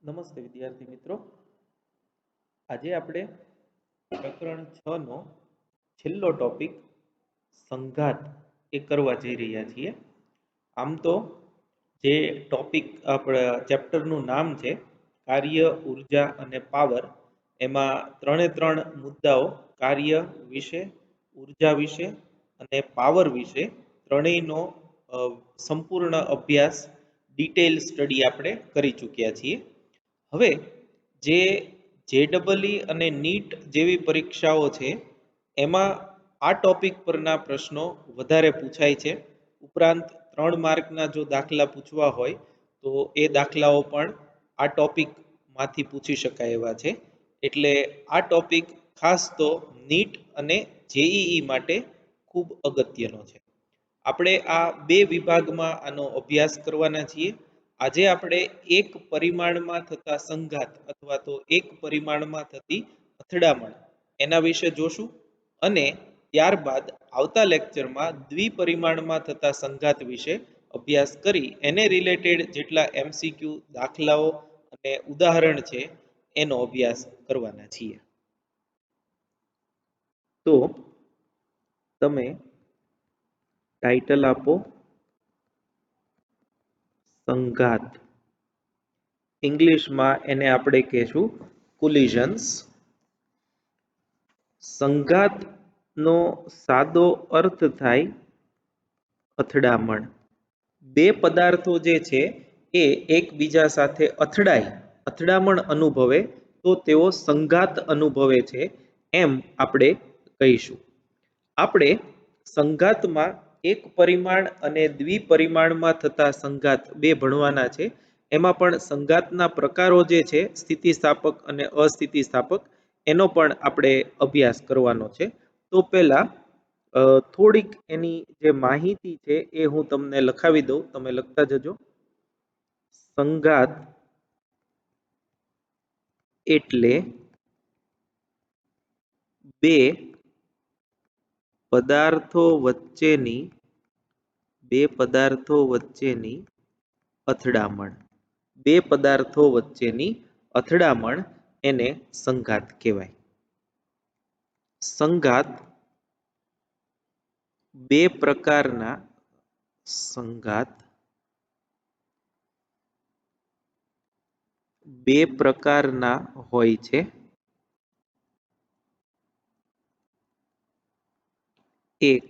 નમસ્તે વિદ્યાર્થી મિત્રો. આજે આપણે પ્રકરણ 6 નો છેલ્લો ટોપિક સંઘાત એ કરવા જઈ રહ્યા છીએ. આમ તો જે ટોપિક આપણા ચેપ્ટરનું નામ છે કાર્ય, ઉર્જા અને પાવર, એમાં ત્રણ મુદ્દાઓ કાર્ય વિશે, ઉર્જા વિશે અને પાવર વિશે ત્રણેયનો સંપૂર્ણ અભ્યાસ, ડિટેલ સ્ટડી આપણે કરી ચૂક્યા છીએ. હવે જે જેડબલઈ અને નીટ જેવી પરીક્ષાઓ છે એમાં આ ટોપિક પરના પ્રશ્નો વધારે પૂછાય છે. ઉપરાંત 3 માર્કના જો દાખલા પૂછવા હોય તો એ દાખલાઓ પણ આ ટોપિકમાંથી પૂછી શકાય એવા છે. એટલે આ ટોપિક ખાસ તો નીટ અને જેઈઈ માટે ખૂબ અગત્યનો છે. આપણે આ બે વિભાગમાં આનો અભ્યાસ કરવાના છીએ. આજે આપણે એક પરિમાણમાં થતા સંઘાત અથવા તો એક પરિમાણમાં થતી અથડામણ એના વિશે જોશું અને ત્યારબાદ આવતા લેક્ચરમાં દ્વિપરિમાણમાં થતા સંઘાત વિશે અભ્યાસ કરી એને રિલેટેડ જેટલા એમસીક્યુ, દાખલાઓ અને ઉદાહરણ છે એનો અભ્યાસ કરવાના છીએ. તો તમે ટાઇટલ આપો સંઘાત. ઇંગ્લિશમાં એને આપણે કહેશું કોલિઝન્સ. સંઘાતનો સાદો અર્થ થાય અથડામણ. બે પદાર્થો જે છે એ એકબીજા સાથે અથડામણ અનુભવે તો તેઓ સંઘાત અનુભવે છે એમ આપણે કહીશું. આપણે સંઘાતમાં એક પરિમાણ અને દ્વિપરિમાણમાં થતા સંઘાત બે ભણવાના છે. એમાં પણ સંઘાતના પ્રકારો જે છે સ્થિતિસ્થાપક અને અસ્થિતિસ્થાપક એનો પણ આપણે અભ્યાસ કરવાનો છે. તો પહેલા થોડીક એની જે માહિતી છે એ હું તમને લખાવી દઉં, તમે લખતા જજો. સંઘાત એટલે બે પદાર્થો વચ્ચેની અથડામણ. બે પદાર્થો વચ્ચેની અથડામણ એને સંઘાત કહેવાય. સંઘાત બે પ્રકારના હોય છે. એક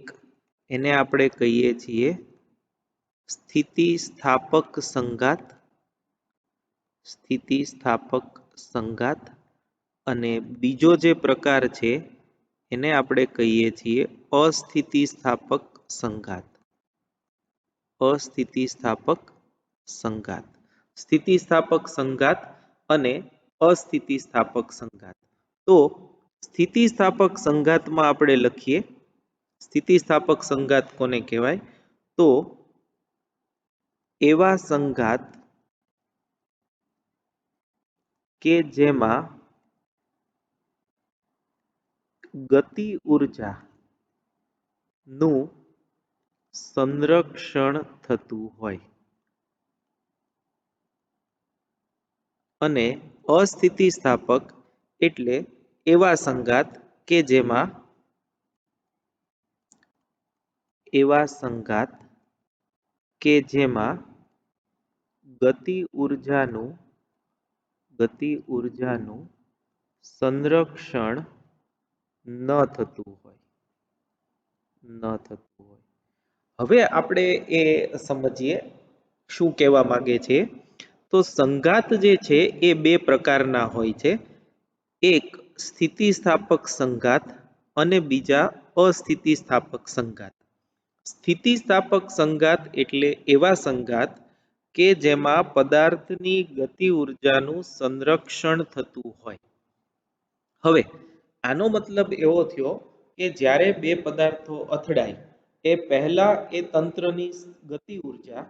એને આપણે કહીએ છીએ સ્થિતિસ્થાપક સંઘાત અને બીજો જે પ્રકાર છે એને આપણે કહીએ છીએ અસ્થિતિસ્થાપક સંઘાત. સ્થિતિસ્થાપક સંઘાત અને અસ્થિતિસ્થાપક સંઘાત. તો સ્થિતિસ્થાપક સંઘાતમાં આપણે લખીએ સ્થિતિસ્થાપક સંઘાત કોને કહેવાય? તો એવા સંઘાત કે જેમાં ગતિ ઊર્જાનું સંરક્ષણ થતું હોય. અને અસ્થિતિસ્થાપક એટલે એવા સંઘાત કે જેમાં ગતિ ઊર્જાનું સંરક્ષણ ન થતું હોય. હવે આપણે એ સમજીએ શું કહેવા માંગે છે. તો સંઘાત જે છે એ બે પ્રકારના હોય છે. એક સ્થિતિસ્થાપક સંઘાત અને બીજા અસ્થિતિસ્થાપક સંઘાત. સ્થિતિસ્થાપક સંઘાત એટલે એવા સંઘાત કે જેમાં પદાર્થની ગતિ ઊર્જાનું સંરક્ષણ થતું હોય. હવે આનો મતલબ એવો થયો કે જ્યારે બે પદાર્થો અથડાય એ પહેલા એ તંત્રની ગતિ ઊર્જા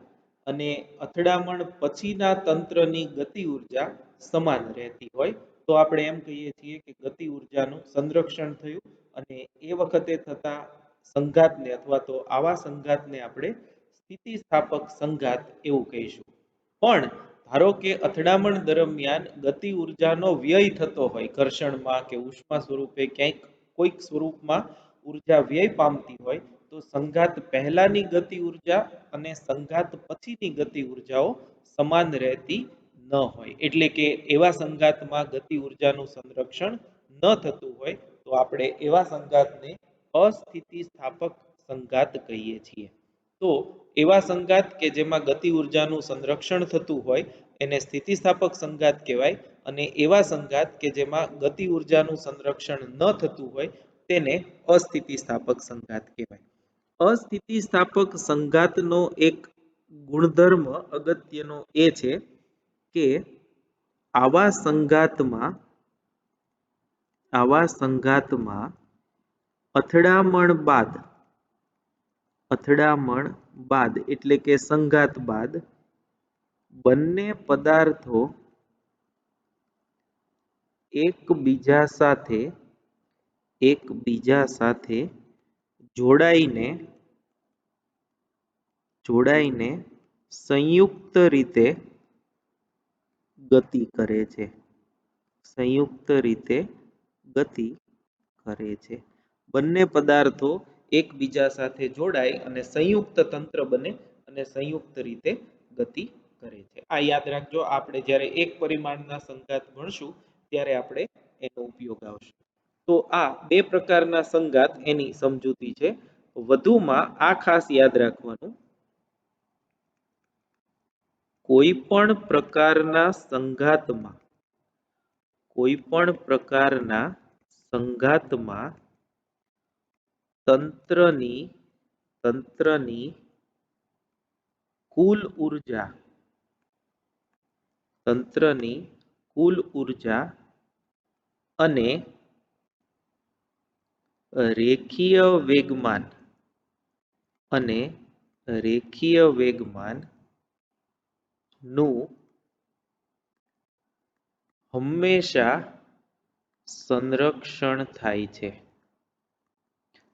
અને અથડામણ પછીના તંત્રની ગતિ ઊર્જા સમાન રહેતી હોય તો આપણે એમ કહીએ છીએ કે ગતિ ઊર્જાનું સંરક્ષણ થયું અને એ વખતે થતા સંઘાતને અથવા તો આવા સંઘાતને આપણે સ્થિતિસ્થાપક સંઘાત એવું કહીશું. પણ ધારો કે અથડામણ દરમિયાન ગતિ ઉર્જાનો વ્યય થતો હોય, ઘર્ષણમાં કે ઉષ્મા સ્વરૂપે ક્યાંક કોઈક સ્વરૂપમાં ઉર્જા વ્યય પામતી હોય, તો સંઘાત પહેલાની ગતિ ઉર્જા અને સંઘાત પછીની ગતિ ઉર્જાઓ સમાન રહેતી ન હોય. એટલે કે એવા સંઘાતમાં ગતિ ઉર્જાનું સંરક્ષણ ન થતું હોય તો આપણે એવા સંઘાતને અસ્થિતિસ્થાપક સંઘાત કહીએ છીએ. તો એવા સંઘાત કે જેમાં ગતિ ઉર્જાનું સંરક્ષણ થતું હોય એને સ્થિતિસ્થાપક સંઘાત કહેવાય, અને એવા સંઘાત કે જેમાં ગતિ ઉર્જાનું સંરક્ષણ ન થતું હોય તેને અસ્થિતિસ્થાપક સંઘાત કહેવાય. અસ્થિતિસ્થાપક સંઘાતનો એક ગુણધર્મ અગત્યનો એ છે કે આવા સંઘાતમાં અથડામણ બાદ એટલે કે સંઘાત બાદ બંને પદાર્થો એકબીજા સાથે જોડાઈને સંયુક્ત રીતે ગતિ કરે છે. બંને પદાર્થો એકબીજા સાથે જોડાય અને સંયુક્ત તંત્ર બને અને સંયુક્ત રીતે ગતિ કરે છે. આ યાદ રાખજો, આપણે જ્યારે એક પરિમાણના સંઘાત ભણશું ત્યારે આપણે એનો ઉપયોગ આવશે. તો આ બે પ્રકારના સંઘાત એની સમજૂતી છે. વધુમાં આ ખાસ યાદ રાખવાનું, કોઈ પણ પ્રકારના સંઘાતમાં તંત્રની કુલ ઉર્જા અને રેખીય વેગમાન નું હંમેશા સંરક્ષણ થાય છે.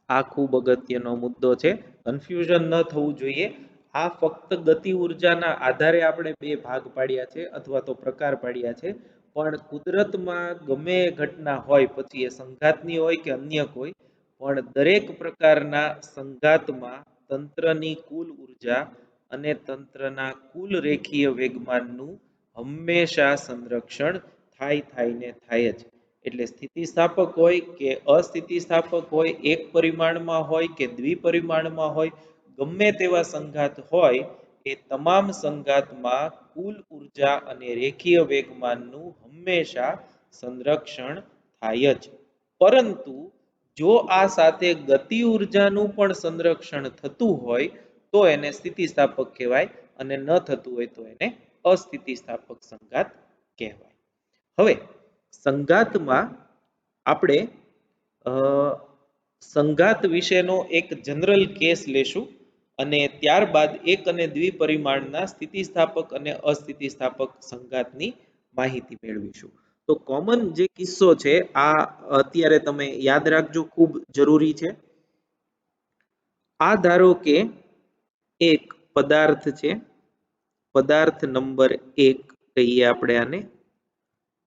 આ ખૂબ અગત્યનો મુદ્દો છે, કન્ફ્યુઝન ન થવું જોઈએ. આ ફક્ત ગતિ ઉર્જાના આધારે આપણે બે ભાગ પાડ્યા છે અથવા તો પ્રકાર પાડ્યા છે, પણ કુદરતમાં ગમે ઘટના હોય, પછી એ સંઘાતની હોય કે અન્ય કોઈ, પણ દરેક પ્રકારના સંઘાતમાં તંત્રની કુલ ઉર્જા અને તંત્રના કુલ રેખીય વેગમાનનું હંમેશા સંરક્ષણ થાય જ. એટલે સ્થિતિસ્થાપક હોય કે અસ્થિતિસ્થાપક હોય, એક પરિમાણમાં હોય કે દ્વિપરિમાણમાં હોય, ગમે તેવા સંઘાત હોય, એ તમામ સંઘાતમાં કુલ ઉર્જા અને રેખીય વેગમાનનું હંમેશા સંરક્ષણ થાય જ. પરંતુ જો આ સાથે ગતિ ઉર્જાનું પણ સંરક્ષણ થતું હોય તો એને સ્થિતિસ્થાપક કહેવાય, અને ન થતું હોય તો એને અસ્થિતિસ્થાપક સંઘાત કહેવાય. હવે સંઘાતમાં આપણે સંઘાત વિશેનો એક જનરલ કેસ લેશું અને ત્યારબાદ એક અને દ્વિપરિમાણના સ્થિતિસ્થાપક અને અસ્થિતિસ્થાપક સંઘાતની માહિતી મેળવીશું. તો કોમન જે કિસ્સો છે આ અત્યારે તમે યાદ રાખજો, ખૂબ જરૂરી છે. આ ધારો કે એક પદાર્થ છે, પદાર્થ નંબર 1 કહીએ આપણે આને,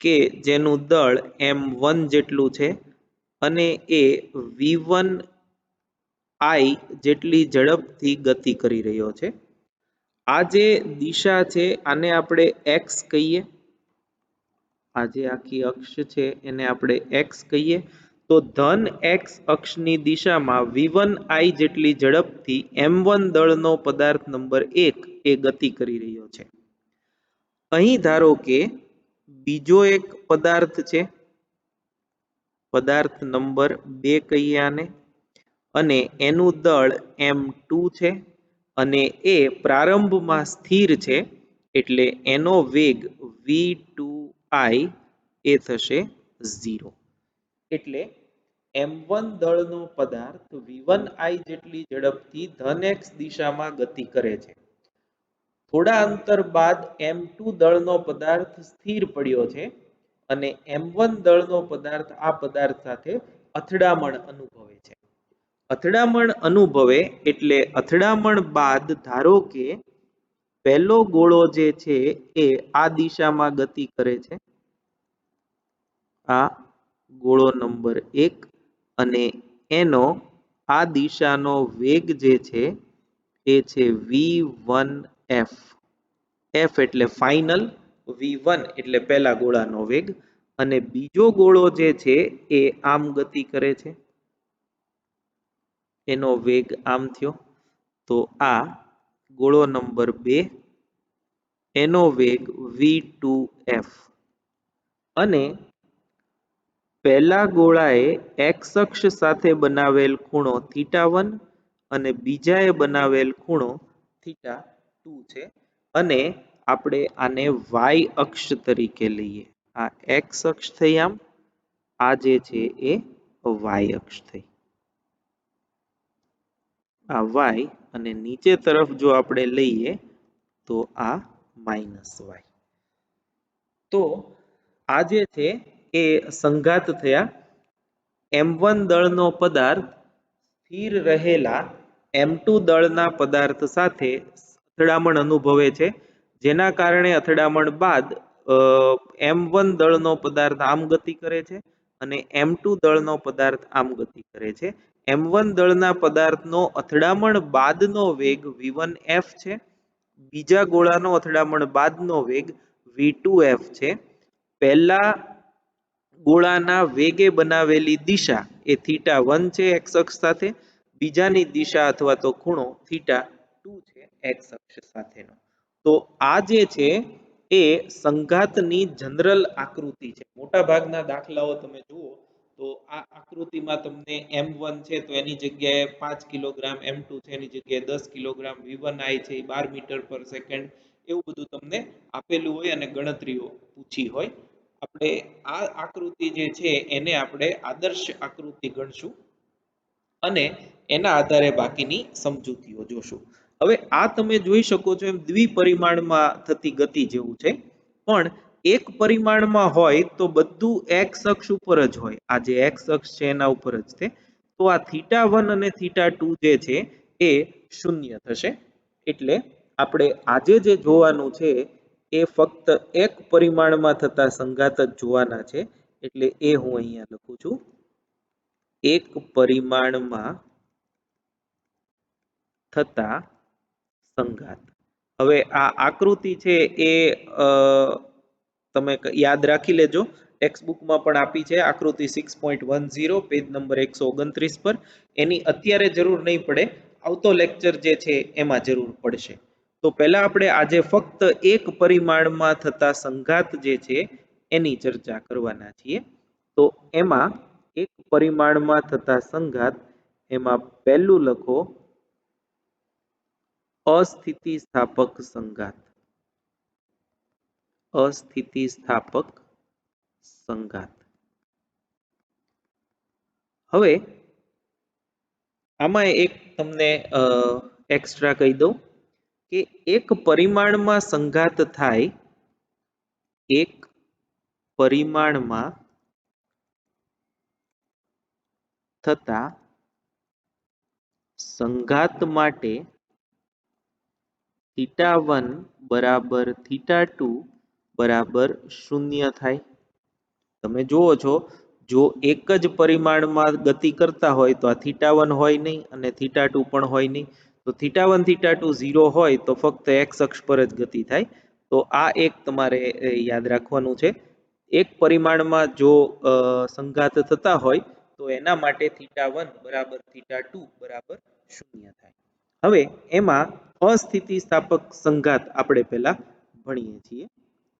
કે જેનું દળ m1 જેટલું છે અને એ v1i જેટલી ઝડપથી ગતિ કરી રહ્યો છે. આ જે દિશા છે આને આપણે x કહીએ, આ જે આખી અક્ષ છે એને આપણે x કહીએ. તો ધન x અક્ષની દિશામાં v1i જેટલી ઝડપથી m1 દળનો પદાર્થ નંબર 1 એ ગતિ કરી રહ્યો છે. અહીં ધારો કે બીજો એક પદાર્થ છે, પદાર્થ નંબર 2 કહીએ આને, અને એનું દળ m2 છે અને એ પ્રારંભમાં સ્થિર છે, એટલે એનો વેગ v2i એ થશે 0. એટલે m1 દળનો પદાર્થ v1i જેટલી ઝડપથી ધન x દિશામાં ગતિ કરે છે. થોડા અંતર બાદ m2 દળનો પદાર્થ સ્થિર પડ્યો છે અને m1 દળનો પદાર્થ આ પદાર્થ સાથે અથડામણ અનુભવે છે. અથડામણ અનુભવે એટલે અથડામણ બાદ ધારો કે પહેલો ગોળો જે છે એ આ દિશામાં ગતિ કરે છે, આ ગોળો નંબર 1, અને એનો આ દિશાનો વેગ જે છે એ છે v1f. f એટલે ફાઇનલ, v1 એટલે પહેલા ગોળાનો વેગ, અને બીજો ગોળો જે છે એ આમ ગતિ કરે છે, એનો વેગ આમ થયો. તો આ ગોળો નંબર 2, એનો વેગ v2f, અને પહેલા ગોળાએ એક્સ અક્ષ સાથે બનાવેલ ખૂણો θ1 અને બીજાએ બનાવેલ ખૂણો θ2 છે, અને આપણે આને વાય અક્ષ તરીકે લઈએ. આ એક્સ અક્ષ થઈ, આમ આ જે છે એ વાય અક્ષ થઈ, આ વાય, અને નીચે તરફ જો આપણે લઈએ તો આ માઇનસ વાય. તો આ જે છે એ સંઘાત થયા. m1 દળનો પદાર્થ સ્થિર રહેલા m2 દળના પદાર્થ સાથે અથડામણ અનુભવે છે, જેના કારણે અથડામણ બાદ m1 દળનો પદાર્થ આમ ગતિ કરે છે અને m2 દળનો પદાર્થ આમ ગતિ કરે છે. m1 દળના પદાર્થનો અથડામણ બાદનો વેગ v1f છે, બીજા ગોળાનો અથડામણ બાદનો વેગ v2f છે. પહેલા ગોળાના વેગે બનાવેલી દિશા એ θ1 છે એક્સ અક્ષ સાથે, બીજાની દિશા અથવા તો ખૂણો θ2 છે એક્સ અક્ષ સાથેનો. તો આ જે છે એ સંઘાતની જનરલ આકૃતિ છે. મોટા ભાગના દાખલાઓ તમે જુઓ તો આ આકૃતિમાં તમને m1 છે તો એની જગ્યાએ 5 કિલોગ્રામ, m2 છે એની જગ્યાએ 10 કિલોગ્રામ, v1i છે એ 12 મીટર પર સેકન્ડ, એવું બધું તમને આપેલું હોય અને ગણતરીઓ પૂછી હોય. આપણે આ આકૃતિ જે છે એને આપણે આદર્શ આકૃતિ ગણશું અને એના આધારે બાકીની સમજૂતીઓ જોશું. હવે આ તમે જોઈ શકો છો એમ દ્વિપરિમાણમાં થતી ગતિ જેવું છે, પણ એક પરિમાણમાં હોય તો બધું એક્સ અક્ષ ઉપર જ હોય. આ જે એક્સ અક્ષ છે એના ઉપર જ છે. તો આ θ1 અને θ2 જે છે એ શૂન્ય થશે. એટલે આપણે આજે જે જોવાનું છે એ ફક્ત એક પરિમાણમાં થતા સંઘાત જ જોવાના છે. એટલે એ હું અહીંયા લખું છું, એક પરિમાણમાં થતા સંઘાત. હવે આ આકૃતિ છે એ તમે યાદ રાખી લેજો, ટેક્સ્ટ બુકમાં પણ આપી છે આકૃતિ 6.10 પેજ નંબર 129 પર. એની અત્યારે જરૂર નહીં પડે, આવતો લેક્ચર જે છે એમાં જરૂર પડશે. તો પહેલા આપણે આજે ફક્ત એક પરિમાણમાં થતા સંઘાત જે છે એની ચર્ચા કરવાના છીએ. તો એમાં એક પરિમાણમાં થતા સંઘાત, એમાં પહેલું લખો અસ્થિતિસ્થાપક સંઘાત. અસ્થિતિસ્થાપક સંઘાત. હવે આમાં એક તમને એક્સ્ટ્રા કહી દઉં કે એક પરિમાણમાં સંઘાત થાય, એક પરિમાણમાં થતા સંઘાત માટે θ1 બરાબર θ2 બરાબર 0 થાય. તમે જુઓ છો, જો એક જ પરિમાણમાં ગતિ કરતા હોય તો આ θ1 હોય નહીં અને θ2 પણ હોય નહીં. તો θ1 θ2 0 હોય તો ફક્ત એક્સ અક્ષ પર જ ગતિ થાય. તો આ એક તમારે યાદ રાખવાનું છે. એક પરિમાણમાં જો સંઘાત થતા હોય તો એના માટે θ1 બરાબર θ2 બરાબર 0 થાય. હવે એમાં અસ્થિતિસ્થાપક સંઘાત આપણે પહેલા ભણીએ છીએ.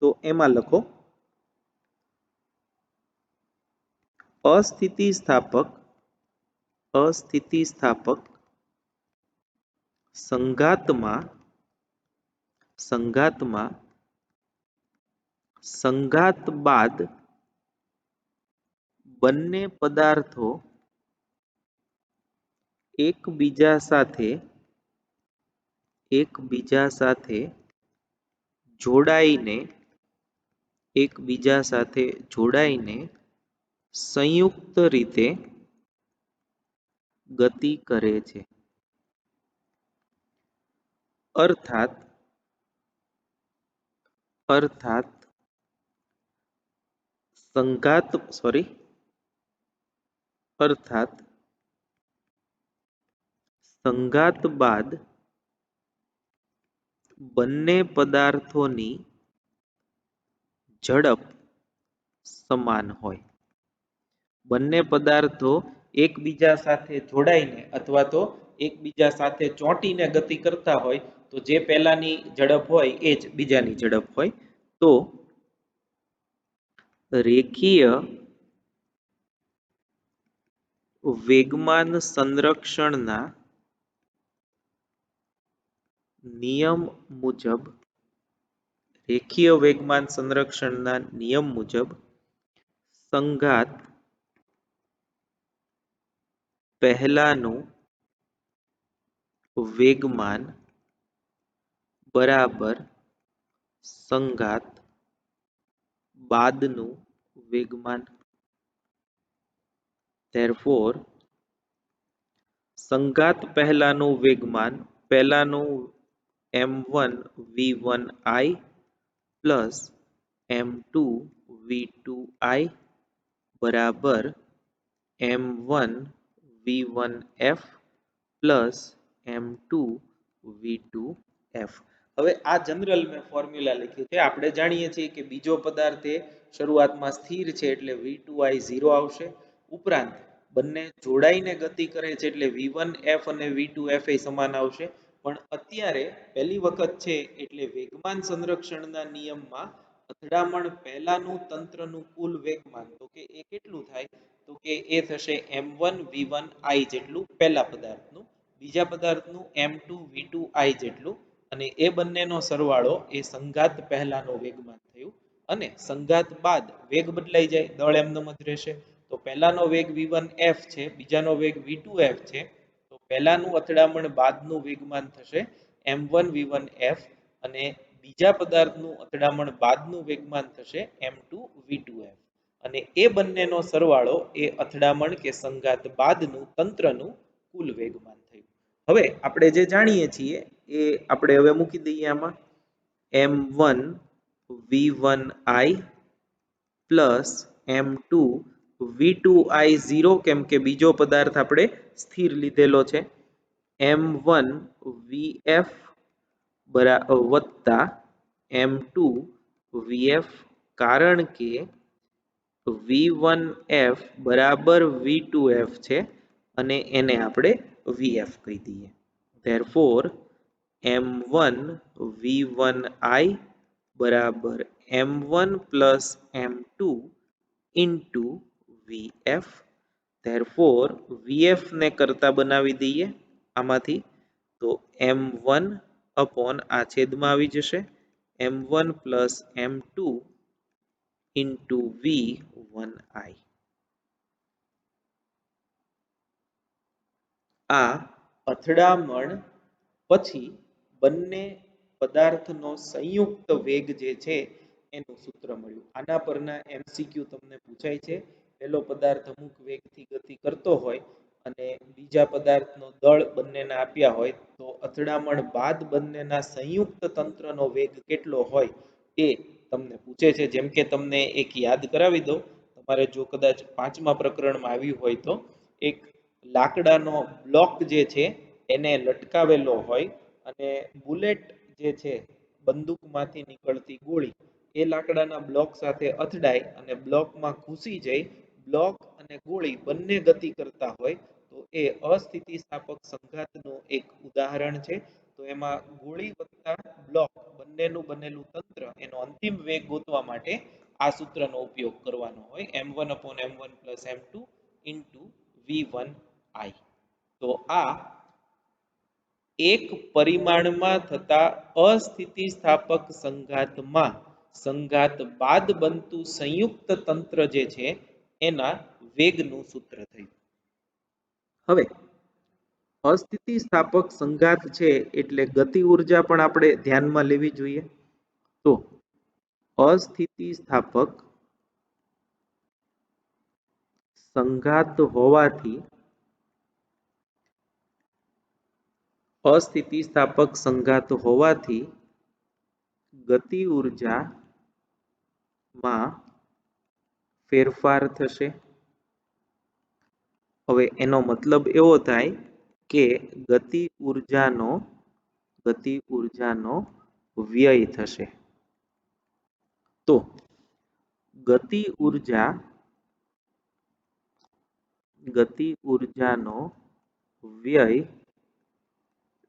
તો એમાં લખો અસ્થિતિસ્થાપક સંઘાતમાં સંઘાત બાદ બંને પદાર્થો એકબીજા સાથે જોડાઈને સંયુક્ત રીતે ગતિ કરે છે. અર્થાત અર્થાત સંઘાત અર્થાત સંઘાત બાદ બંને પદાર્થોની ઝડપ સમાન હોય. બંને પદાર્થો એકબીજા સાથે જોડાઈને અથવા તો એકબીજા સાથે ચોંટીને ગતિ કરતા હોય તો જે પહેલાની ઝડપ હોય એ જ બીજાની ઝડપ હોય. તો રેખીય વેગમાન સંરક્ષણના નિયમ મુજબ રેખીય વેગમાન સંરક્ષણના નિયમ મુજબ સંઘાત પહેલાનું વેગમાન બરાબર સંઘાત બાદનું વેગમાન. therefore સંઘાત પહેલાનું વેગમાન પહેલાનું m1 v1i plus m2 v2i બરાબર m1 v1f plus m2 v2f. હવે આ જનરલ મેં ફોર્મ્યુલા લખ્યું છે. આપણે જાણીએ છીએ કે બીજો પદાર્થ એ શરૂઆતમાં સ્થિર છે એટલે v2i 0 આવશે. ઉપરાંત બંને જોડાઈને ગતિ કરે છે એટલે v1f અને v2f એ સમાન આવશે. પણ અત્યારે પહેલી વખત છે એટલે વેગમાન સંરક્ષણના નિયમમાં અથડામણ પહેલાનું તંત્રનું કુલ વેગમાન તો કે એ કેટલું થાય તો કે એ થશે m1 v1i જેટલું પહેલા પદાર્થનું, બીજા પદાર્થનું m2 v2i જેટલું અને એ બંનેનો સરવાળો એ સંઘાત પહેલાનો વેગમાન થયું. અને સંઘાત બાદ વેગ બદલાઈ જાય, દળ એમનેમ જ રહેશે. તો પહેલાનો વેગ v1f છે, બીજાનો વેગ v2f છે. તો પહેલાનું અથડામણ બાદનું વેગમાન થશે m1 v1f અને બીજા પદાર્થનું અથડામણ બાદનું વેગમાન થશે m2 v2f અને એ બંનેનો સરવાળો એ અથડામણ કે સંઘાત બાદનું તંત્રનું કુલ વેગમાન થયું. હવે આપણે જે જાણીએ છીએ એ આપણે હવે મૂકી દઈએ આમાં m1 v1i plus m2 v2i 0 કેમ કે બીજો પદાર્થ આપણે સ્થિર લીધેલો છે. m1 vf વત્તા m2 vf કારણ કે v1f બરાબર v2f છે અને એને આપણે vf કહી દઈએ. therefore m1 v1i બરાબર m1 plus m2 into vf. therefore vf ને કરતા બનાવી દઈએ આમાંથી તો m1 અપોન આ છેદમાં આવી જશે m1 plus m2 into v1i. આ અથડામણ પછી બંને પદાર્થનો સંયુક્ત વેગ જે છે એનું સૂત્ર મળ્યું. આના પરના MCQ તમને પૂછાય છે. પહેલો પદાર્થ અમુક વેગથી ગતિ કરતો હોય અને બીજા પદાર્થનો દળ બંનેના આપ્યા હોય તો અથડામણ બાદ બંનેના સંયુક્ત તંત્રનો વેગ કેટલો હોય એ તમને પૂછે છે. જેમ કે તમને એક યાદ કરાવી દો, તમારે જો કદાચ 5મા પ્રકરણમાં આવ્યું હોય તો એક લાકડાનો બ્લોક જે છે એને લટકાવેલો હોય અને બુલેટ જે છે બંદૂકમાંથી નીકળતી ગોળી એ લાકડાના બ્લોક સાથે અથડાય અને બ્લોકમાં ઘૂસી જાય. બ્લોક અને ગોળી બંને ગતિ કરતા હોય તો એ અસ્થિતિસ્થાપક સંઘાતનું એક ઉદાહરણ છે. તો એમાં ગોળી વત્તા બ્લોક બંનેનું બનેલું તંત્ર એનો અંતિમ વેગ ગોતવા માટે આ સૂત્રનો ઉપયોગ કરવાનો હોય m1 upon m1 plus m2 into v1i. તો આ એક પરિમાણમાં થતા અસ્થિતિસ્થાપક સંઘાતમાં સંઘાત બાદ બનતું સંયુક્ત તંત્ર જે છે એના વેગનું સૂત્ર થયું. હવે અસ્થિતિસ્થાપક સંઘાત છે એટલે ગતિ ઉર્જા પણ આપણે ધ્યાનમાં લેવી જોઈએ. તો અસ્થિતિસ્થાપક સંઘાત હોવાથી ગતિ ઉર્જામાં ફેરફાર થશે. હવે એનો મતલબ એવો થાય કે ગતિ ઉર્જાનો વ્યય થશે. તો ગતિ ઉર્જાનો વ્યય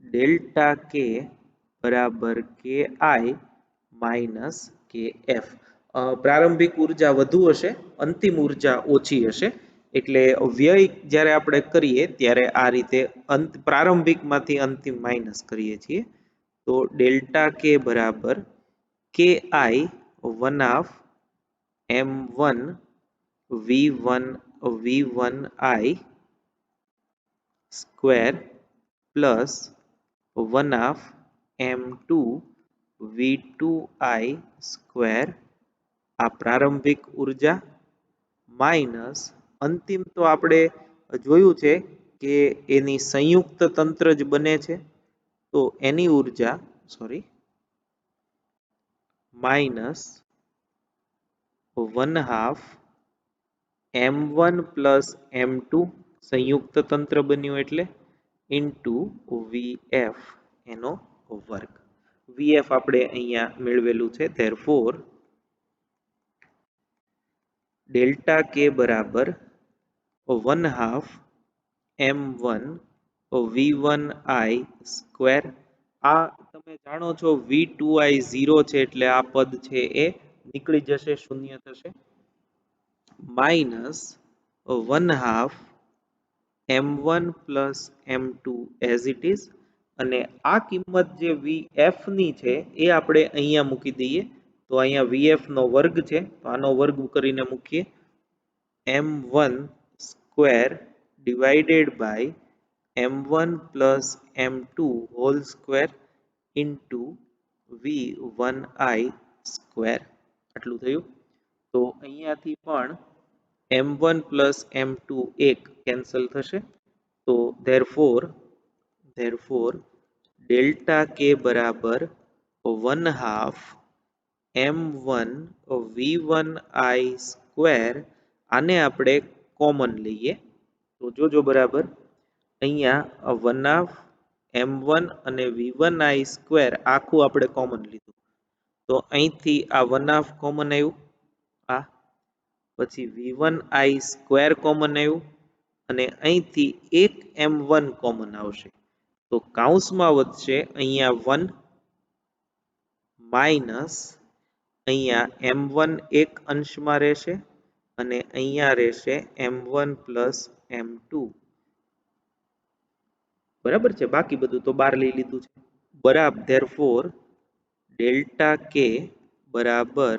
ડેલ્ટા કે બરાબર કે આઈ માઇનસ કે એફ. પ્રારંભિક ઉર્જા વધુ હશે, અંતિમ ઉર્જા ઓછી હશે. એટલે વ્યય જ્યારે આપણે કરીએ ત્યારે આ રીતે પ્રારંભિકમાંથી અંતિમ માઇનસ કરીએ છીએ. તો ડેલ્ટા કે બરાબર કે આઈ 1/2 m1 v1 square plus 1/2 m2 v2 square, આ પ્રારંભિક ઉર્જા, માઇનસ અંતિમ તો આપણે જોયું છે કે એની સંયુક્ત તંત્ર જ બને છે, તો એની ઉર્જા માઇનસ 1/2 m1 પ્લસ m2 સંયુક્ત તંત્ર બન્યું એટલે ઇન્ટુ વીએફ એનો વર્ગ. વીએફ આપણે અહીંયા મેળવેલું છે. ધેરફોર ડેલ્ટા કે બરાબર 1/2 m1 v1 સ્ક્વેર. આ તમે જાણો છો v2 0 છે એટલે આ પદ છે એ નીકળી જશે, શૂન્ય થશે. Minus 1/2 m1 plus m2 as it is, અને આ કિંમત જે વીએફ ની છે એ આપણે અહીંયા મૂકી દઈએ. તો અહીંયા વીએફ નો વર્ગ છે, તો આનો વર્ગ કરીને મૂકીએ. m1 square divided by m1 plus m2 whole square into v1 square. આટલું થયું. તો અહીંયાથી પણ m1 પ્લસ m2 એક કેન્સલ થશે. તો ધેરફોર ડેલ્ટા કે બરાબર 1/2 m1 v1 સ્ક્વેર. આને આપણે કોમન લઈએ તો જોજો બરાબર, અહીંયા 1/2 m1 અને v1 સ્ક્વેર આખું આપણે કોમન લીધું, તો અહીંથી આ 1/2 કોમન આવ્યું, આ પછી v1 સ્ક્વેર કોમન આવ્યું, અને અહીંથી એક m1 કોમન આવશે. તો કૌંસમાં વધશે અહીંયા 1 માઇનસ અહીંયા m1 એક અંશમાં રહેશે અને અહીંયા રહેશે m1 પ્લસ m2. બરાબર છે, બાકી બધું તો બહાર લઈ લીધું છે. બરાબર, ધેરફોર ડેલ્ટા કે બરાબર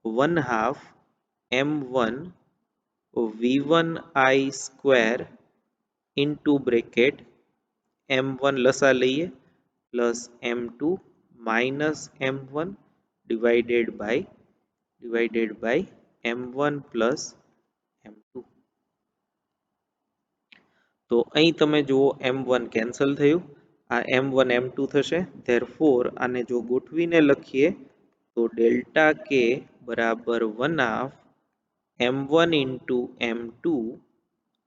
1/2 m1 v1 square into bracket m1 લસા લઈએ plus m2 minus m1 divided by m1 plus m2. તો અહીં તમે જુઓ m1 કેન્સલ થયું, આ m1 m2 થશે. ધેરફોર આને જો ગોઠવીને લખીએ તો ડેલ્ટા કે બરાબર 1/2 m1 into m2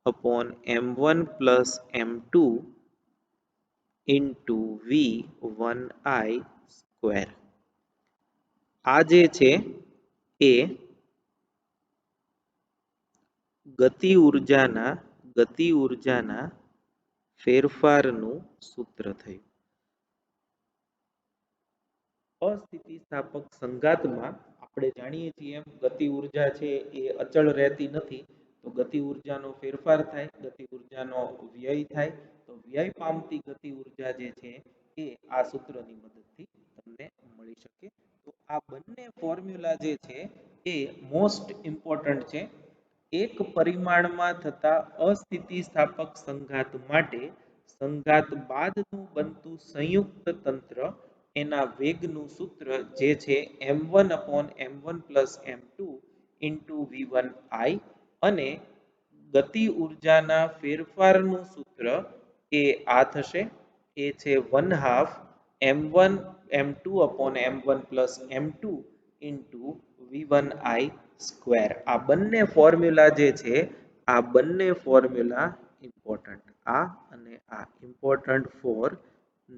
upon m1 plus m2 into v1 square. આ જે છે એ ગતિ ઉર્જાના ફેરફારનું સૂત્ર થયું. અસ્થિતિસ્થાપક સંઘાતમાં આપણે જાણીએ છીએ એમ ગતિ ઉર્જા છે એ અચળ રહેતી નથી. તો ગતિ ઉર્જાનો ફેરફાર થાય, ગતિ ઉર્જાનો વ્યય થાય. તો વ્યય પામતી ગતિ ઉર્જા જે છે એ આ સૂત્રની મદદથી તમને મળી શકે. તો આ બંને ફોર્મ્યુલા જે છે એ મોસ્ટ ઇમ્પોર્ટન્ટ છે. એક પરિમાણમાં થતા અસ્થિતિસ્થાપક સંઘાત માટે સંઘાત બાદનું બનતું સંયુક્ત તંત્ર એના વેગનું સૂત્ર જે છે m1 upon m1 plus m2 into v1 અને ગતિ ઉર્જાના ફેરફારનું સૂત્ર એ આ થશે, એ છે 1/2 m1 m2 upon m1 plus m2 into v1i square. આ બંને ફોર્મ્યુલા જે છે આ બંને ફોર્મ્યુલા ઇમ્પોર્ટન્ટ, આ અને આ important for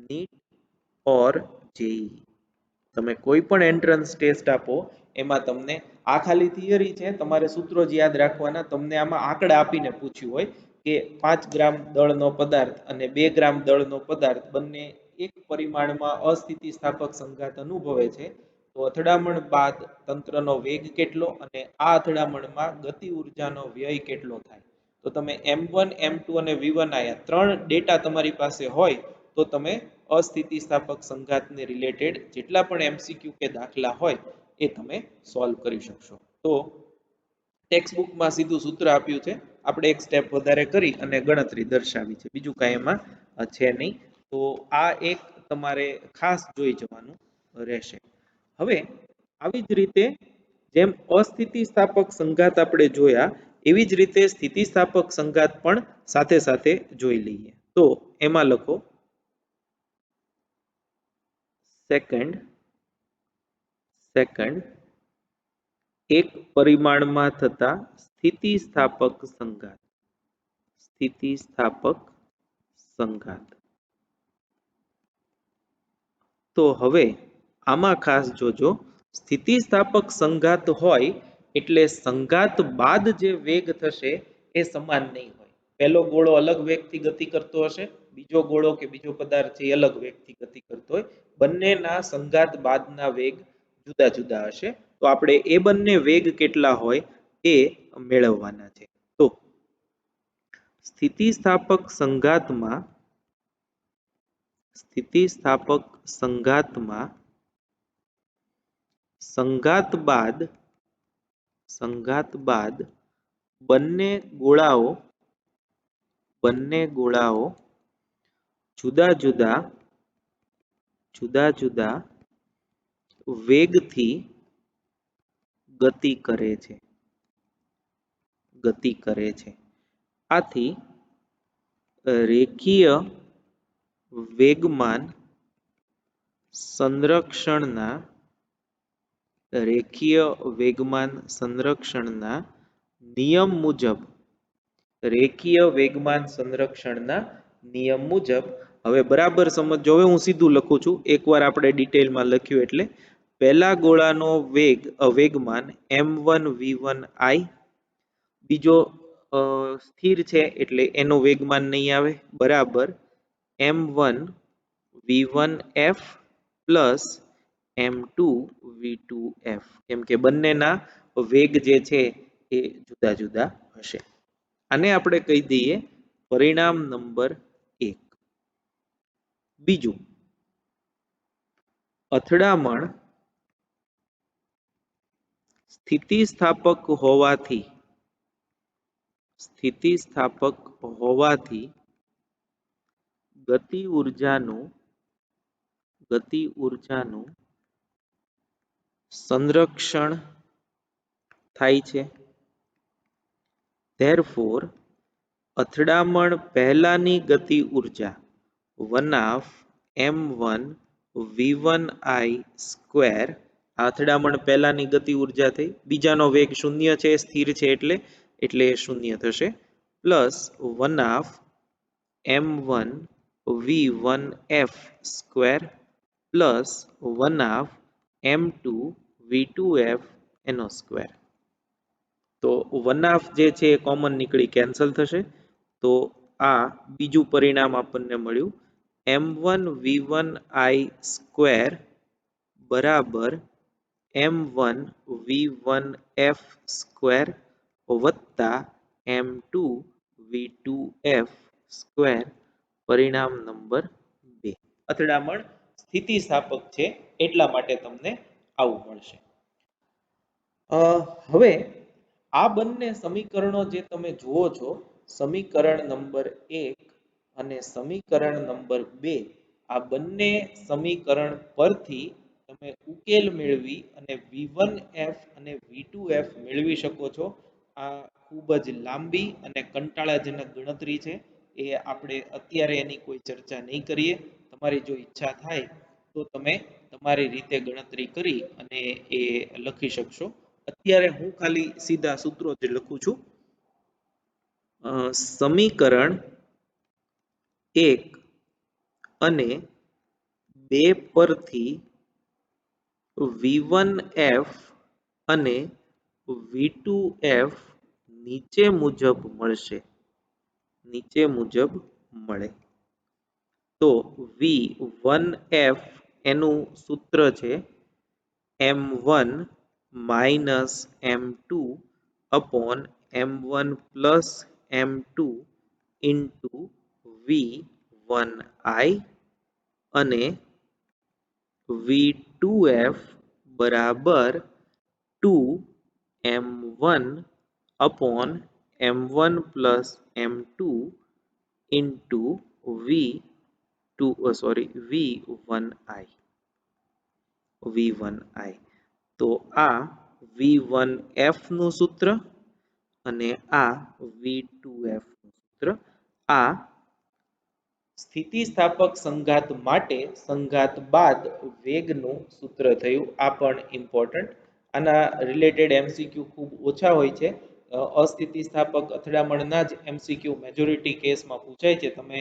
NEET or JEE. તમે કોઈ પણ એન્ટ્રન્સ ટેસ્ટ આપો એમાં તમને આ ખાલી થિયરી છે, તમારે સૂત્રો જ યાદ રાખવાના. તમને આમાં આંકડા આપીને પૂછ્યું હોય કે 5 ગ્રામ દળનો પદાર્થ અને 2 ગ્રામ દળનો પદાર્થ બંને એક પરિમાણમાં અસ્થિતિસ્થાપક સંઘાત અનુભવે છે, તો અથડામણ બાદ તંત્રનો વેગ કેટલો અને આ અથડામણમાં ગતિ ઉર્જાનો વ્યય કેટલો થાય. તો તમે m1 m2 અને v1 આયા ત્રણ ડેટા તમારી પાસે હોય તો તમે અસ્થિતિસ્થાપક સંઘાતને રિલેટેડ જેટલા પણ એમસીક્યુ કે દાખલા હોય એ તમે સોલ્વ કરી શકશો. તો ટેક્સ્ટ બુકમાં સીધું સૂત્ર આપ્યું છે, આપણે એક સ્ટેપ વધારે કરી અને ગણતરી દર્શાવી છે, બીજું કાંઈ એમાં છે નહીં. તો આ એક તમારે ખાસ જોઈ જવાનું રહેશે. હવે આવી જ રીતે જેમ અસ્થિતિસ્થાપક સંઘાત આપણે જોયા એવી જ રીતે સ્થિતિસ્થાપક સંઘાત પણ સાથે સાથે જોઈ લઈએ. તો એમાં લખો સેકન્ડ એક પરિમાણમાં થતા સ્થિતિસ્થાપક સંઘાત. તો હવે આમાં ખાસ જોજો, સ્થિતિસ્થાપક સંઘાત હોય એટલે સંઘાત બાદ જે વેગ થશે એ સમાન નહીં હોય. પહેલો ગોળો અલગ વેગથી ગતિ કરતો હશે, બીજો ગોળો કે બીજો પદાર્થ છે એ અલગ વેગથી ગતિ કરતો હોય, બંનેના સંઘાત બાદના વેગ જુદા જુદા હશે. તો આપણે એ બંને વેગ કેટલા હોય એ મેળવવાના છે. તો સ્થિતિસ્થાપક સંઘાતમાં સંઘાત બાદ બંને ગોળાઓ જુદા જુદા વેગથી ગતિ કરે છે. આથી રેખીય વેગમાન સંરક્ષણના નિયમ મુજબ હવે બરાબર સમજો. હવે હું સીધું લખું છું, એકવાર આપણે ડિટેલમાં લખ્યું એટલે પહેલા ગોળાનો વેગમાન m1 v1 i, બીજો સ્થિર છે એટલે એનો વેગમાન નહીં આવે, બરાબર m1 v1 f plus m2 v2 f, કેમ કે બંનેના વેગ જે છે એ જુદા જુદા હશે. આને આપણે કહી દઈએ પરિણામ નંબર 1. બીજું, અથડામણ સ્થિતિસ્થાપક હોવાથી ગતિ ઉર્જાનું સંરક્ષણ થાય છે. Therefore, અથડામણ પહેલાની ગતિ ઉર્જા 1/m1 v1i સ્ક્વેર, અથડામણ પહેલાની ગતિ ઉર્જા થઈ, બીજાનો વેગ શૂન્ય છે, સ્થિર છે એટલે શૂન્ય થશે, plus 1/m1 v1f square plus 1/m2 v2f એનો સ્ક્વેર. તો 1/2 જે છે એ કોમન નીકળી કેન્સલ થશે. તો આ બીજું પરિણામ આપણને મળ્યું m1 v1i સ્ક્વેર બરાબર m1 v1f સ્ક્વેર વત્તા m2 v2f સ્ક્વેર, પરિણામ નંબર 2. અથડામણ સ્થિતિસ્થાપક છે એટલા માટે તમને આવું મળશે. હવે આ બંને સમીકરણો જે તમે જુઓ છો, સમીકરણ નંબર 1 અને સમીકરણ નંબર 2, આ બંને સમીકરણ પરથી તમે ઉકેલ મેળવી અને v1f અને v2f મેળવી શકો છો. આ ખૂબ જ લાંબી અને કંટાળાજનક ગણતરી છે, એ આપણે અત્યારે એની કોઈ ચર્ચા નહીં કરીએ. તમારી જો ઈચ્છા થાય તો તમે તમારી રીતે ગણતરી કરી અને એ લખી શકશો. અત્યારે હું ખાલી સીધા સૂત્રો જ લખું છું. સમીકરણ 1 અને 2 પરથી V1F અને V2F નીચે મુજબ મળશે. નીચે મુજબ મળે. તો V1F એનું સૂત્ર છે M1 minus M2 upon M1 plus M2 into V1I અને V2F બરાબર 2M1 upon M1 plus M2 into V1I. તો આ V1F નું સૂત્ર અને આ V2F નું સૂત્ર. આ સ્થિતિસ્થાપક સંઘાત માટે સંઘાત બાદ વેગનું સૂત્ર થયું. આ પણ ઇમ્પોર્ટન્ટ. આના રિલેટેડ એમસીક્યુ ખૂબ ઓછા હોય છે. અસ્થિતિસ્થાપક અથડામણના જ એમસીક્યુ મેજોરિટી કેસમાં પૂછાય છે. તમે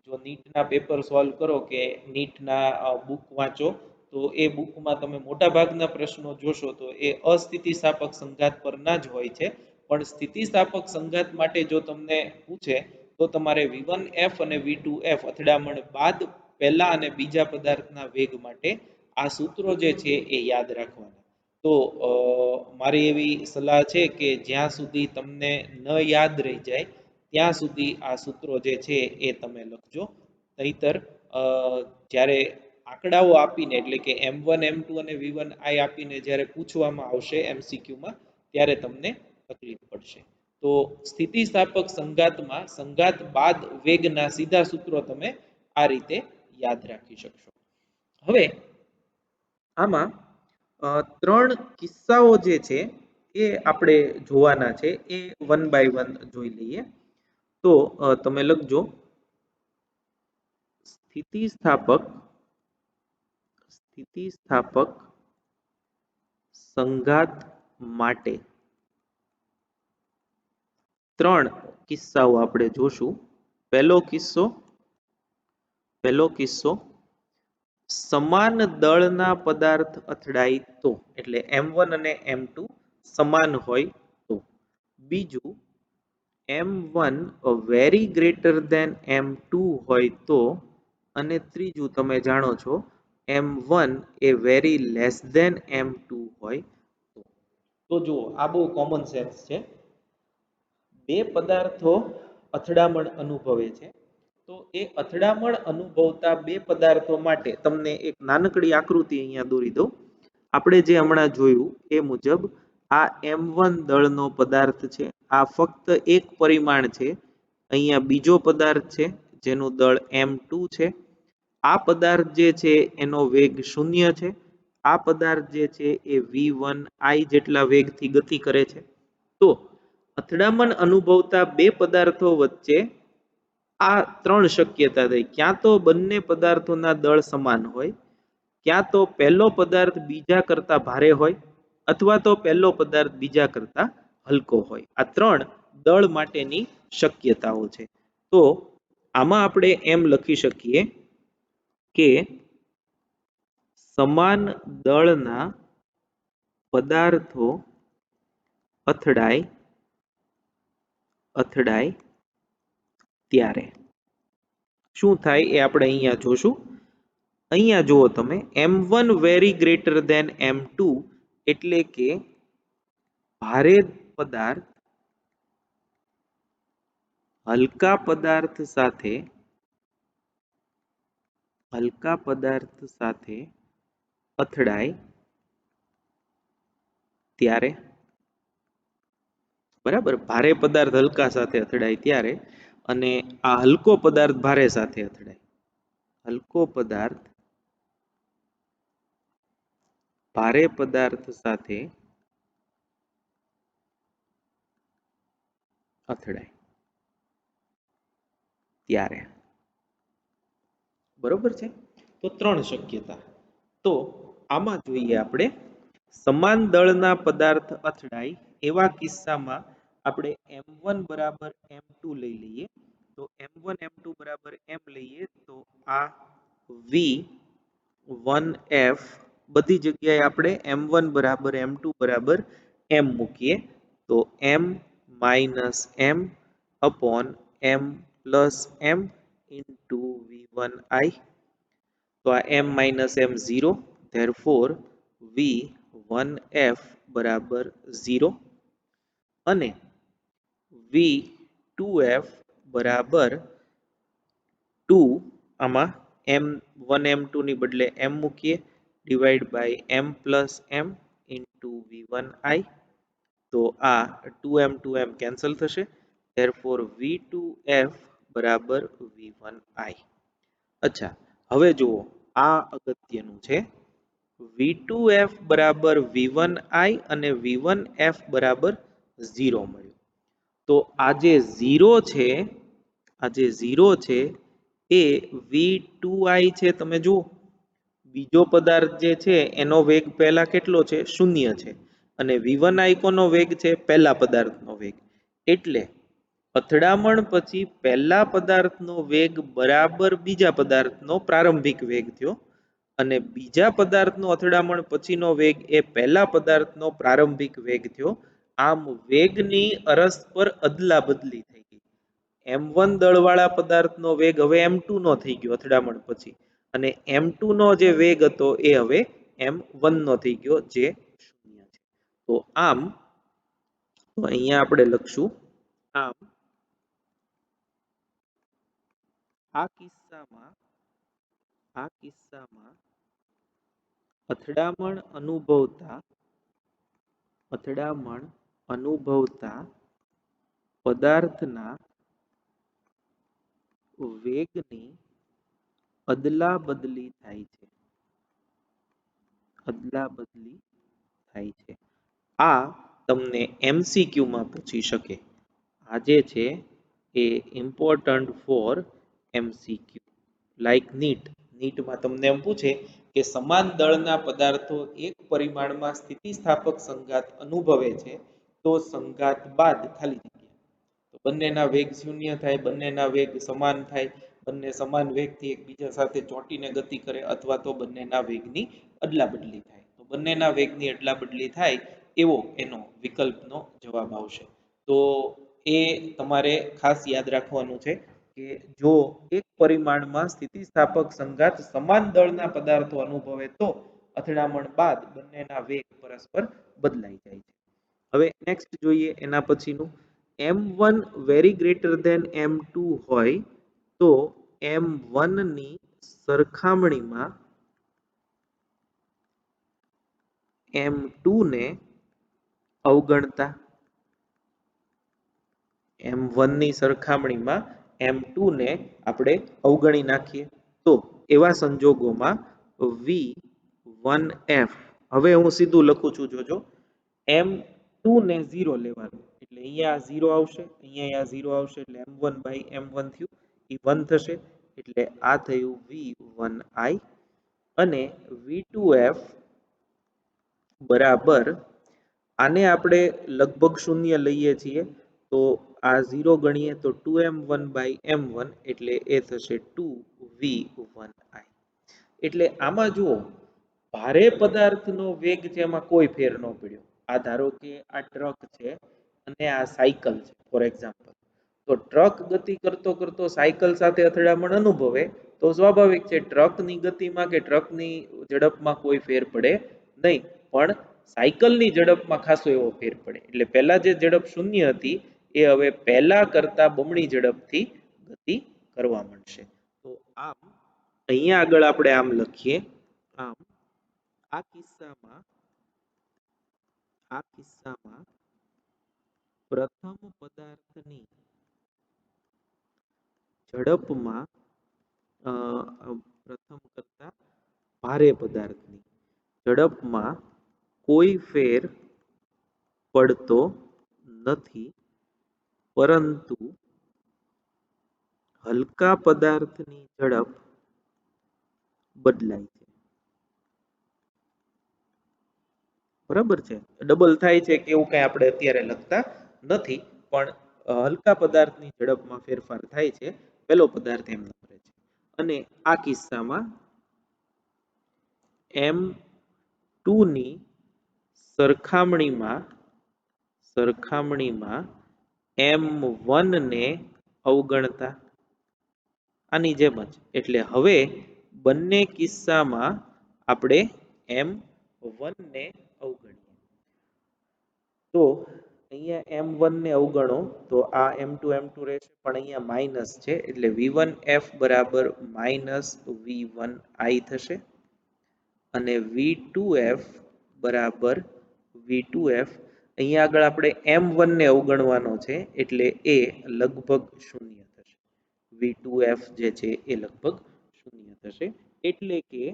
જો નીટના પેપર સોલ્વ કરો કે નીટના બુક વાંચો તો એ બુકમાં તમે મોટા ભાગના પ્રશ્નો જોશો તો એ અસ્થિતિસ્થાપક સંઘાત પરના જ હોય છે. પણ સ્થિતિસ્થાપક સંઘાત માટે જો તમને પૂછે તો તમારે V1F અને V2F અથડામણ બાદ પહેલા અને બીજા પદાર્થના વેગ માટે આ સૂત્રો જે છે એ યાદ રાખવાના. તો મારી એવી સલાહ છે કે જ્યાં સુધી તમને ન યાદ રહી જાય ત્યાં સુધી આ સૂત્રો જે છે એ તમે લખજો. નહીતર જ્યારે આંકડાઓ આપીને એટલે કે M1 M2 અને V1I આપીને જ્યારે પૂછવામાં આવશે MCQમાં ત્યારે તમને તકલીફ પડશે. તો સ્થિતિસ્થાપક સંઘાતમાં સંઘાત બાદ વેગના સીધા સૂત્રો તમે આ રીતે યાદ રાખી શકશો. હવે આમાં 3 કિસ્સાઓ જે છે એ આપણે જોવાના છે. એ વન બાય વન જોઈ લઈએ. તો તમે લખજો સ્થિતિસ્થાપક સંઘાત માટે 3 કિસ્સાઓ આપણે જોશું. પહેલો કિસ્સો સમાન દળના પદાર્થ અથડાય તો, એટલે M1 અને M2 સમાન હોય તો. બીજું M1 very greater than M2 હોય તો. અને ત્રીજું તમે જાણો છો M1 એ વેરી લેસ ધેન M2 હોય તો. તો જુઓ આ બહુ કોમન સેન્સ છે. બે પદાર્થો અથડામણ અનુભવે છે તો એ અથડામણ અનુભવતા બે પદાર્થો માટે તમને એક નાનકડી આકૃતિ અહીંયા દોરી દઉં. આપણે જે હમણાં જોયું એ મુજબ આ M1 દળનો પદાર્થ છે. આ ફક્ત એક પરિમાણ છે. અહીંયા બીજો પદાર્થ છે જેનું દળ M2 છે. આ પદાર્થ જે છે એનો વેગ 0 છે. આ પદાર્થ જે છે એ V1I જેટલા વેગથી ગતિ કરે છે. તો અથડામણ અનુભવતા બે પદાર્થો વચ્ચે આ 3 શક્યતા થઈ. ક્યાં તો બંને પદાર્થોના દળ સમાન હોય, ક્યાં તો પહેલો પદાર્થ બીજા કરતા ભારે હોય, અથવા તો પહેલો પદાર્થ બીજા કરતા હલકો હોય. આ 3 દળ માટેની શક્યતાઓ છે. તો આમાં આપણે એમ લખી શકીએ કે સમાન દળના પદાર્થો અથડાય ત્યારે શું થાય એ આપણે અહીંયા જોશું. અહીંયા જુઓ તમે M1 very greater than M2 એટલે કે ભારે પદાર્થ હલકા પદાર્થ સાથે અથડાય ત્યારે, બરાબર, ભારે પદાર્થ હલકા સાથે અથડાય ત્યારે, અને આ હલકો પદાર્થ ભારે સાથે અથડાય. હલકો પદાર્થ ભારે પદાર્થ સાથે અથડાય ત્યારે. બરોબર છે. તો 3 શક્યતા. તો આમાં જોઈએ આપણે સમાન દળના પદાર્થ અથડાય એવા કિસ્સામાં આપણે m1 બરાબર m2 લઈ લઈએ. તો m1 m2 બરાબર m લઈએ તો આ v1f બધી જગ્યાએ આપણે m1 બરાબર m2 બરાબર m મૂકીએ તો m minus m upon m plus m into v1i. તો આ m minus m 0, therefore v1f બરાબર 0 અને v2f બરાબર 2. આમાં m1 m2 ની બદલે m મૂકીએ divide by m plus m into v1i. તો આ 2m 2m કેન્સલ થશે, therefore v2f બરાબર v1i. અચ્છા, હવે જુઓ આ અગત્યનું છે. v2f બરાબર v1i અને v1f બરાબર 0 મળ્યું. તો આ જે 0 છે એ v2i છે. તમે જુઓ બીજો પદાર્થ જે છે એનો વેગ પહેલા કેટલો છે? 0 છે અને v1i કોનો વેગ છે? પહેલા પદાર્થનો વેગ. એટલે અથડામણ પછી પહેલા પદાર્થનો વેગ બરાબર બીજા પદાર્થનો પ્રારંભિક વેગ થયો અને બીજા પદાર્થનો અથડામણ પછીનો વેગ એ પહેલા પદાર્થનો પ્રારંભિક વેગ થયો. આમ વેગની અરસ્પર અદલા બદલી થઈ ગઈ. m1 દળવાળા પદાર્થનો વેગ હવે m2 નો થઈ ગયો અથડામણ પછી અને m2 નો જે વેગ હતો એ હવે m1 નો થઈ ગયો જે 0 છે. તો આમ અહીંયા આપણે લખશું આમ આ કિસ્સામાં અથડામણ અનુભવતા પદાર્થના વેગની અદલા બદલી થાય છે. આ તમને MCQ માં પૂછી શકે. આ જે છે એ ઇમ્પોર્ટન્ટ ફોર MCQ લાઈક નીટમાં તમને એમ પૂછે કે સમાન દળના પદાર્થો એક પરિમાણમાં સ્થિતિસ્થાપક સંઘાત અનુભવે છે તો સંઘાત બાદ ખાલી જગ્યા. તો બંનેના વેગ 0 થાય, બંનેના વેગ સમાન થાય, બંને સમાન વેગથી એકબીજા સાથે ચોંટીને ગતિ કરે અથવા તો બંનેના વેગની અદલા બદલી થાય. તો બંનેના વેગની અદલા બદલી થાય એવો એનો વિકલ્પનો જવાબ આવશે. તો એ તમારે ખાસ યાદ રાખવાનું છે કે જો એક પરિમાણમાં સ્થિતિસ્થાપક સંઘાત સમાન દળના પદાર્થો અનુભવે તો અથડામણ બાદ બંનેના વેગ પરસ્પર બદલાઈ જાય છે. હવે નેક્સ્ટ જોઈએ એના પછીનું m1 very greater than m2 હોય તો m1 ની સરખામણીમાં m2 ને અવગણતા m1 ની સરખામણીમાં m2 ને આપણે અવગણી નાખીએ તો એવા સંજોગોમાં v1f, હવે હું સીધું લખું છું જોજો, m2 ને 0 લેવાનું એટલે અહીંયા 0 આવશે, અહીંયા 0 આવશે એટલે m1 બાય m1 થયું એ 1 થશે એટલે આ થયું v1i અને v2f બરાબર આને આપણે લગભગ શૂન્ય લઈએ છીએ તો આ 0 ગણીએ તો 2m1 બાય m1 એટલે એ થશે 2v1i. એટલે આમાં જુઓ ભારે પદાર્થનો વેગ છે એમાં કોઈ ફેર ન પડ્યો. આ ધારો કે આ ટ્રક છે અને આ સાયકલ છે ફોર એક્ઝામ્પલ. તો ટ્રક ગતિ કરતો કરતો સાયકલ સાથે અથડામણ અનુભવે તો સ્વાભાવિક છે ટ્રકની ગતિમાં કે ટ્રકની ઝડપમાં કોઈ ફેર પડે નહીં, પણ સાયકલની ઝડપમાં ખાસો એવો ફેર પડે. એટલે પહેલા જે ઝડપ 0 હતી એ હવે પહેલા કરતા બમણી ઝડપથી ગતિ કરવા માંડશે. તો આમ અહીંયા આગળ આપણે આમ લખીએ, આમ આ કિસ્સામાં પ્રથમ પદાર્થની ઝડપમાં પ્રથમ કરતા ભારે પદાર્થની ઝડપમાં કોઈ ફેર પડતો નથી પરંતુ હલકા પદાર્થની ઝડપ બદલાય છે. બરાબર છે, ડબલ થાય છે કે એવું કઈ આપણે અત્યારે લખતા નથી, પણ હલકા પદાર્થની ઝડપમાં ફેરફાર થાય છે, પેલો પદાર્થ એમ રહે છે. અને આ કિસ્સામાં m2 ની સરખામણીમાં m1 ને અવગણતા, આની જેમ જ. એટલે હવે બંને કિસ્સામાં આપણે m1 ને અવગણીએ. તો અહીંયા m1 ને અવગણો તો આ m2 રહેશે, પણ અહીંયા માઇનસ છે એટલે v1f બરાબર -v1i થશે અને v2f બરાબર v2f. અહીંયા આગળ આપણે m1 ને અવગણવાનો છે એટલે એ લગભગ શૂન્ય થશે. v2f જે છે એ લગભગ શૂન્ય થશે. એટલે કે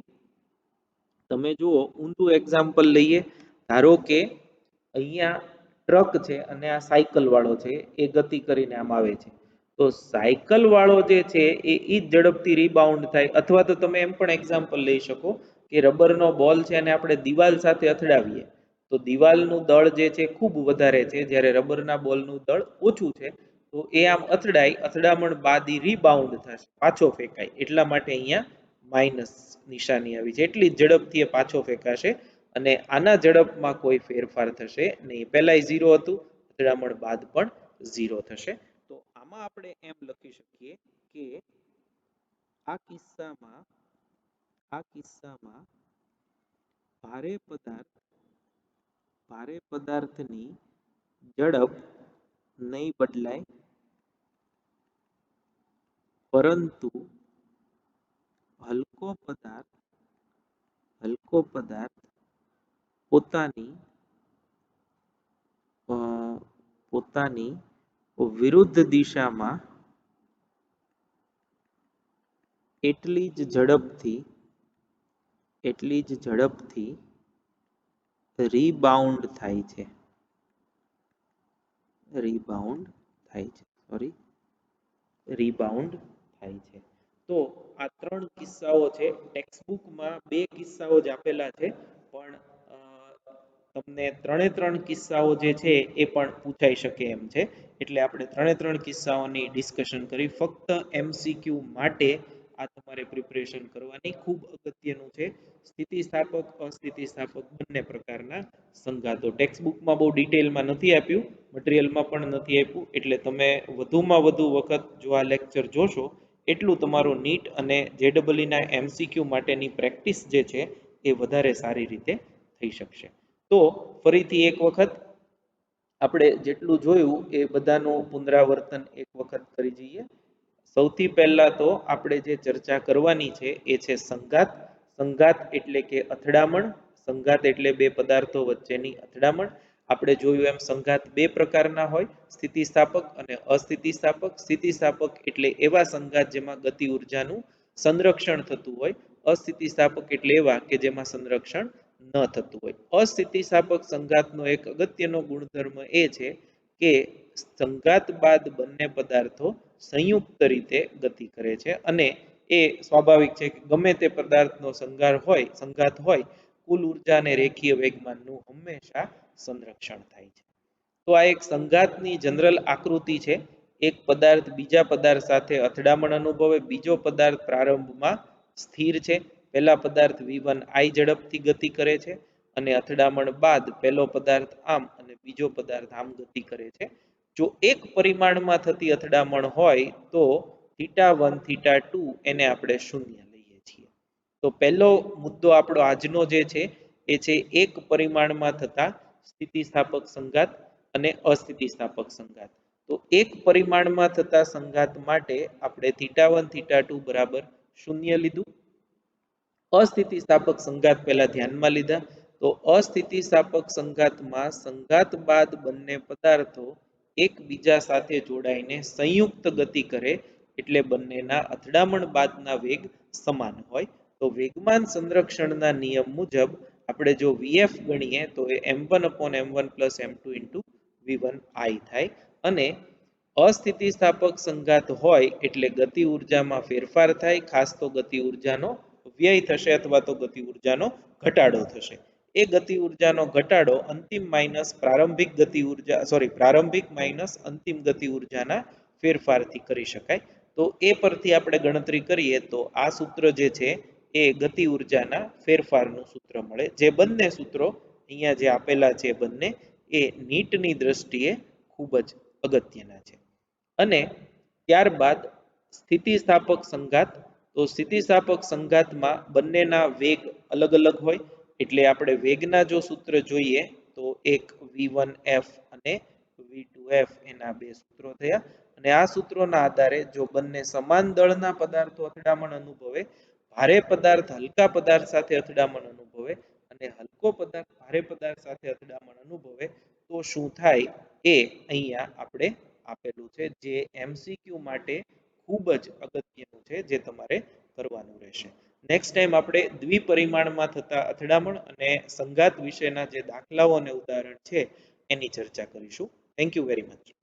તમે જુઓ, ઊંધું એક્ઝામ્પલ લઈએ. ધારો કે અહીંયા ટ્રક છે અને આ સાયકલ વાળો છે, એ ગતિ કરીને આમ આવે છે, તો સાયકલ વાળો જે છે એ ઈ જ ઝડપથી રીબાઉન્ડ થાય. અથવા તો તમે એમ પણ એક્ઝામ્પલ લઈ શકો કે રબરનો બોલ છે અને આપણે દિવાલ સાથે અથડાવીએ તો દિવાલનું દળ જે છે ખૂબ વધારે છે, જ્યારે રબરના બોલનું દળ ઓછું છે. તો એ આમ અથડામણ બાદ ઈ રીબાઉન્ડ થશે, પાછો ફેંકાય. એટલા માટે અહીંયા માઇનસ નિશાની આવી છે. એટલી ઝડપથી એ પાછો ફેંકાશે અને આના ઝડપમાં કોઈ ફેરફાર થશે નહીં. પહેલાય 0 હતું, અથડામણ બાદ પણ 0 થશે. તો આમાં આપણે એમ લખી શકીએ કે આ કિસ્સામાં ભારે પદાર્થની ઝડપ નહીં બદલાય, પરંતુ હલકો પદાર્થ પોતાની વિરુદ્ધ દિશામાં એટલી જ ઝડપથી રીબાઉન્ડ થાય છે. તો આ ત્રણ કિસ્સાઓ છે. ટેક્સ્ટબુકમાં બે કિસ્સાઓ જ આપેલા છે, પણ તમને ત્રણ કિસ્સાઓ જે છે એ પણ પૂછાઈ શકે એમ છે. એટલે આપણે ત્રણ કિસ્સાઓની ડિસ્કશન કરી. ફક્ત MCQ માટે આ તમારે પ્રિપરેશન કરવાની. ખૂબ અગત્યનું છે. સ્થિતિસ્થાપક અસ્થિતિસ્થાપક બંને પ્રકારના સંઘાતો ટેક્સ્ટબુકમાં બહુ ડિટેલમાં નથી આપ્યું, મટીરિયલમાં પણ નથી આપ્યું. એટલે તમે વધુમાં વધુ વખત જો આ લેક્ચર જોશો એટલું તમારું નીટ અને JEE ના MCQ માટેની પ્રેક્ટિસ જે છે એ વધારે સારી રીતે થઈ શકશે. તો ફરીથી એક વખત આપણે જેટલું જોયું એ બધાનું પુનરાવર્તન એક વખત કરી જઈએ. સૌથી પહેલા તો આપણે જે ચર્ચા કરવાની છે એ છે સંઘાત. સંઘાત એટલે કે અથડામણ. સંઘાત એટલે બે પદાર્થો વચ્ચેની અથડામણ. આપણે જોયું એમ સંઘાત બે પ્રકારના હોય, સ્થિતિસ્થાપક અને અસ્થિતિસ્થાપક. સ્થિતિસ્થાપક એટલે એવા સંઘાત જેમાં ગતિ ઉર્જાનું સંરક્ષણ થતું હોય. અસ્થિતિસ્થાપક એટલે એવા કે જેમાં સંરક્ષણ ન થતું હોય. અસ્થિતિસ્થાપક સંઘાતનો એક અગત્યનો ગુણધર્મ એ છે કે સંઘાત બાદ બંને પદાર્થો સંયુક્ત રીતે ગતિ કરે છે અને એ સ્વાભાવિક છે કે ગમે તે પદાર્થનો સંઘાત હોય, કુલ ઉર્જા અને રેખીય વેગમાનનું હંમેશા સંરક્ષણ થાય છે. તો આ એક સંઘાતની જનરલ આકૃતિ છે. એક પદાર્થ બીજા પદાર્થ સાથે અથડામણ અનુભવે, બીજો પદાર્થ પ્રારંભમાં સ્થિર છે. પહેલા પદાર્થ v1i ઝડપથી ગતિ કરે છે અને અથડામણ બાદ પહેલો પદાર્થ આમ અને બીજો પદાર્થ આમ ગતિ કરે છે. જો એક પરિમાણમાં થતી અથડામણ હોય તો θ1 θ2 એને આપણે શૂન્ય લઈએ છીએ. તો પહેલો મુદ્દો આપણો આજનો જે છે એ છે એક પરિમાણમાં થતા સ્થિતિસ્થાપક સંઘાત અને અસ્થિતિસ્થાપક સંઘાત. તો એક પરિમાણમાં થતા સંઘાત માટે આપણે θ1 θ2 બરાબર શૂન્ય લીધું. અસ્થિતિસ્થાપક સંઘાત પહેલા ધ્યાનમાં લીધા. તો અસ્થિતિસ્થાપક સંઘાતમાં સંઘાત બાદ બંને પદાર્થો એકબીજા સાથે જોડાઈને સંયુક્ત ગતિ કરે એટલે બંનેના અથડામણ બાદના વેગ સમાન હોય. તો વેગમાન સંરક્ષણના નિયમ મુજબ આપણે જો Vf ગણીએ તો એ m1/m1 + m2 × v1i થાય. અને અસ્થિતિસ્થાપક સંઘાત હોય એટલે ગતિ ઉર્જામાં ફેરફાર થાય, ખાસ તો ગતિ ઉર્જાનો વ્યય થશે અથવા તો ગતિ ઉર્જાનો ઘટાડો થશે. એ ગતિ ઉર્જાનો ઘટાડો અંતિમ માઇનસ પ્રારંભિક ગતિ ઉર્જા પ્રારંભિક માઇનસ અંતિમ ગતિ ઉર્જાના ફેરફારથી કરી શકાય. તો એ પરથી આપણે ગણતરી કરીએ તો આ સૂત્ર જે છે એ ગતિ ઉર્જાના ફેરફારનું સૂત્ર મળે. જે બંને સૂત્રો અહીંયા જે આપેલા છે બંને એ નીટની દ્રષ્ટિએ ખૂબ જ અગત્યના છે. અને ત્યારબાદ સ્થિતિસ્થાપક સંઘાત. તો સ્થિતિસ્થાપક સંઘાતમાં બંનેના વેગ અલગ અલગ હોય એટલે આપણે વેગના જો સૂત્ર જોઈએ તો એક v1f અને v2f એના બે સૂત્રો થયા. અને આ સૂત્રોના આધારે જો બંને સમાન દળના પદાર્થો અથડામણ અનુભવે, ભારે પદાર્થ હલકા પદાર્થ સાથે અથડામણ અનુભવે અને હલકો પદાર્થ ભારે પદાર્થ સાથે અથડામણ અનુભવે તો શું થાય એ અહીંયા આપણે આપેલું છે, જે MCQ માટે ખૂબ જ અગત્યનું છે, જે તમારે કરવાનું રહેશે. નેક્સ્ટ ટાઈમ આપણે દ્વિપરિમાણમાં થતા અથડામણ અને સંઘાત વિશેના જે દાખલાઓ અને ઉદાહરણ છે એની ચર્ચા કરીશું. Thank you very much.